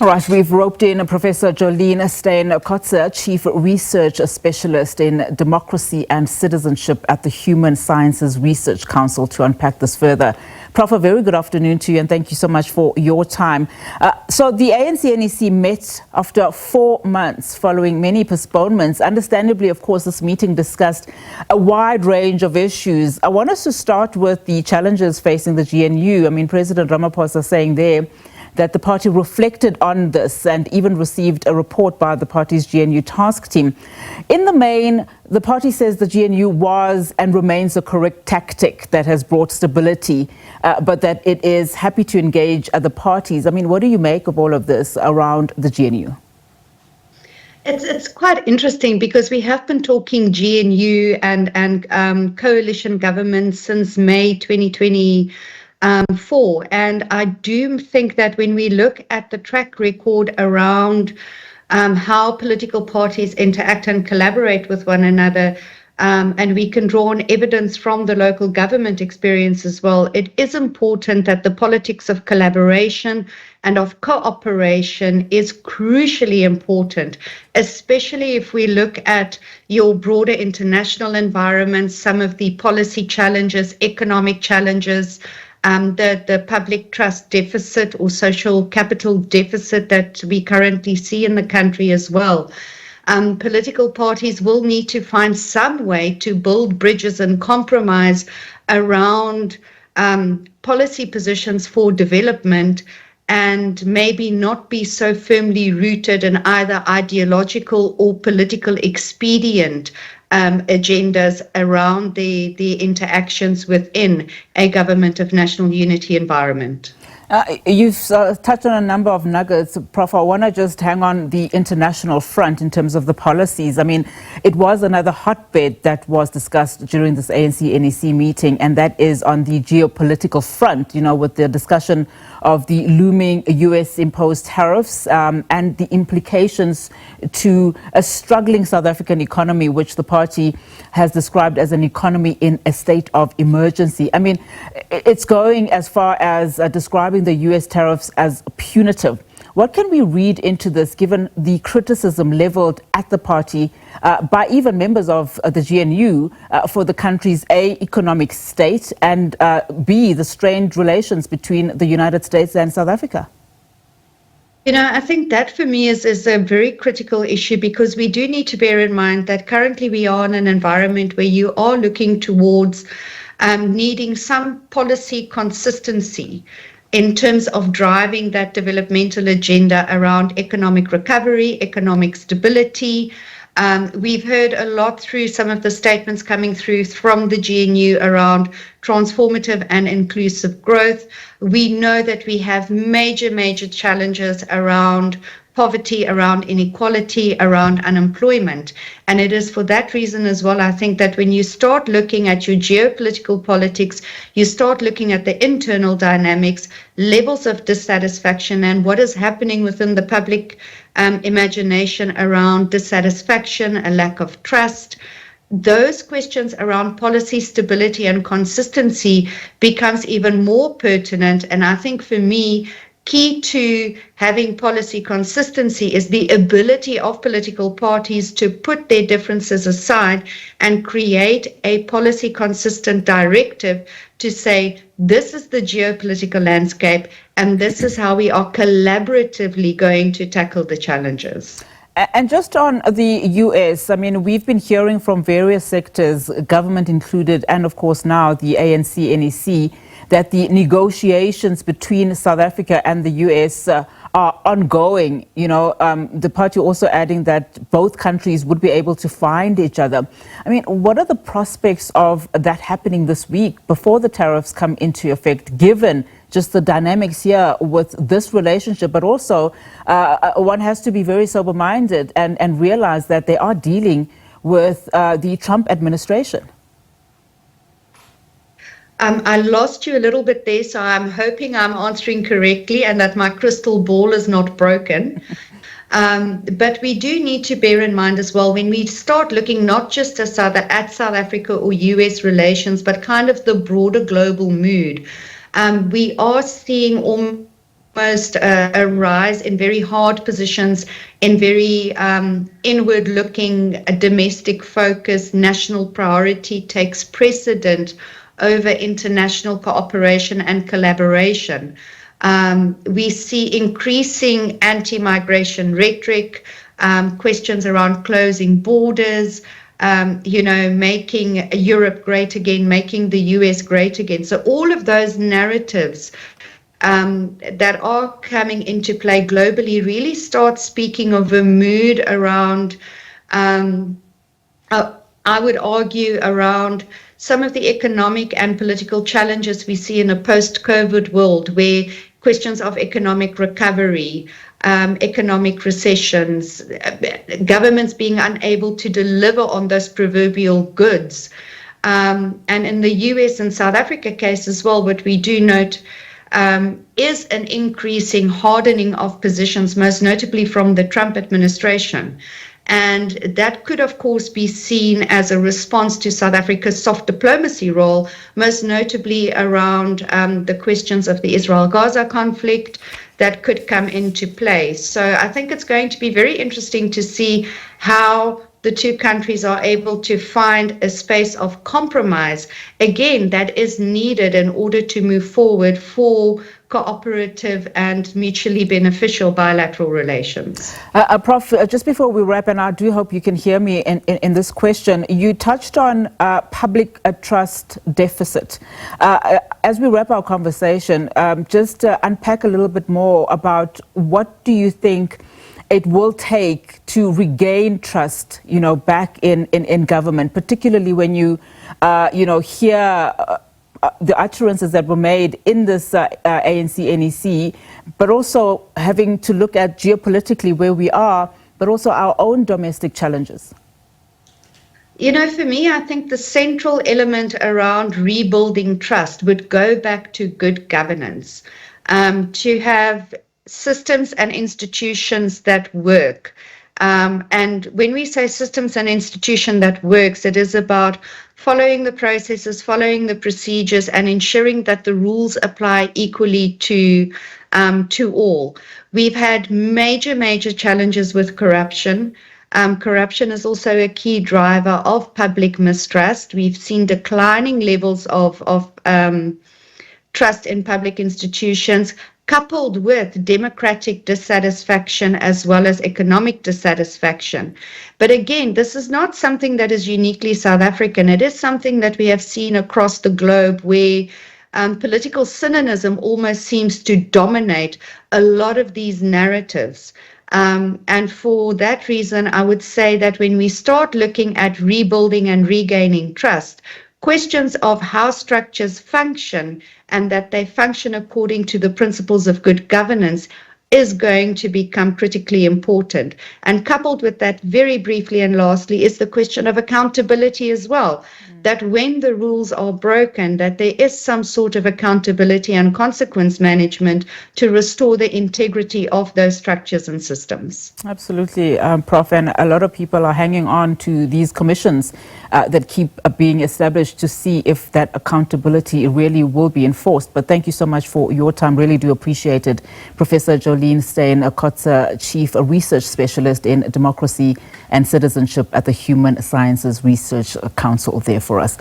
All right, we've roped in Professor Joleen Steyn Kotze, Chief Research Specialist in Democracy and Citizenship at the Human Sciences Research Council, to unpack this further. Prof, a very good afternoon to you, and thank you so much for your time. So the ANC NEC met after 4 months following many postponements. Understandably, of course, this meeting discussed a wide range of issues. I want us to start with the challenges facing the GNU. I mean, President Ramaphosa saying there that the party reflected on this and even received a report by the party's GNU task team. In the main, the party says the GNU was and remains a correct tactic that has brought stability, but that it is happy to engage other parties. I mean, what do you make of all of this around the GNU? It's quite interesting because we have been talking GNU and coalition government since May 2020. And I do think that when we look at the track record around how political parties interact and collaborate with one another, and we can draw on evidence from the local government experience as well, it is important that the politics of collaboration and of cooperation is crucially important, especially if we look at your broader international environment, some of the policy challenges, economic challenges, the public trust deficit or social capital deficit that we currently see in the country as well. Political parties will need to find some way to build bridges and compromise around policy positions for development, and maybe not be so firmly rooted in either ideological or political expedient agendas around the interactions within a government of national unity environment. You've touched on a number of nuggets, Prof. I want to just hang on the international front in terms of the policies. I mean, it was another hotbed that was discussed during this ANC NEC meeting, and that is on the geopolitical front, you know, with the discussion of the looming US-imposed tariffs and the implications to a struggling South African economy, which the party has described as an economy in a state of emergency. I mean, it's going as far as describing the US tariffs as punitive. What can we read into this, given the criticism leveled at the party by even members of the GNU for the country's A, economic state, and B, the strained relations between the United States and South Africa? You know, I think that for me is a very critical issue, because we do need to bear in mind that currently we are in an environment where you are looking towards needing some policy consistency in terms of driving that developmental agenda around economic recovery, economic stability. We've heard a lot through some of the statements coming through from the GNU around transformative and inclusive growth. We know that we have major challenges around poverty, around inequality, around unemployment. And it is for that reason as well, I think, that when you start looking at your geopolitical politics, you start looking at the internal dynamics, levels of dissatisfaction, and what is happening within the public imagination around dissatisfaction, a lack of trust. Those questions around policy stability and consistency becomes even more pertinent. And I think for me, key to having policy consistency is the ability of political parties to put their differences aside and create a policy consistent directive to say, this is the geopolitical landscape and this is how we are collaboratively going to tackle the challenges. And just on the US, I mean, we've been hearing from various sectors, government included, and of course now the ANC NEC, that the negotiations between South Africa and the US are ongoing. You know, the party also adding that both countries would be able to find each other. I mean, what are the prospects of that happening this week before the tariffs come into effect, given just the dynamics here with this relationship? But also, one has to be very sober-minded and realize that they are dealing with the Trump administration. I lost you a little bit there, so I'm hoping I'm answering correctly and that my crystal ball is not broken. But we do need to bear in mind as well, when we start looking not just at South Africa or US relations, but kind of the broader global mood, we are seeing almost a rise in very hard positions, in very inward-looking, domestic-focused, national priority takes precedent over international cooperation and collaboration. We see increasing anti-migration rhetoric, questions around closing borders, making Europe great again, making the US great again. So all of those narratives that are coming into play globally really start speaking of a mood around, I would argue, around some of the economic and political challenges we see in a post-COVID world, where questions of economic recovery, economic recessions, governments being unable to deliver on those proverbial goods. And in the US and South Africa case as well, what we do note is an increasing hardening of positions, most notably from the Trump administration. And that could, of course, be seen as a response to South Africa's soft diplomacy role, most notably around the questions of the Israel-Gaza conflict that could come into play. So I think it's going to be very interesting to see how the two countries are able to find a space of compromise, again, that is needed in order to move forward for cooperative and mutually beneficial bilateral relations. Prof, just before we wrap, and I do hope you can hear me in this question, you touched on public trust deficit. As we wrap our conversation, just unpack a little bit more about what do you think it will take to regain trust, back in government, particularly when you, hear the utterances that were made in this ANC NEC, but also having to look at geopolitically where we are, but also our own domestic challenges. For me, I think the central element around rebuilding trust would go back to good governance, to have systems and institutions that work. And when we say systems and institution that works, it is about following the processes, following the procedures, and ensuring that the rules apply equally to all. We've had major challenges with corruption. Corruption is also a key driver of public mistrust. We've seen declining levels of trust in public institutions, coupled with democratic dissatisfaction as well as economic dissatisfaction. But again, this is not something that is uniquely South African. It is something that we have seen across the globe, where political cynicism almost seems to dominate a lot of these narratives. And for that reason, I would say that when we start looking at rebuilding and regaining trust, questions of how structures function and that they function according to the principles of good governance is going to become critically important. And coupled with that, very briefly and lastly, is the question of accountability as well. That when the rules are broken, that there is some sort of accountability and consequence management to restore the integrity of those structures and systems. Absolutely, Prof. And a lot of people are hanging on to these commissions that keep being established to see if that accountability really will be enforced. But thank you so much for your time. Really do appreciate it. Professor Joleen Steyn Kotze, Chief Research Specialist in Democracy and Citizenship at the Human Sciences Research Council there for us.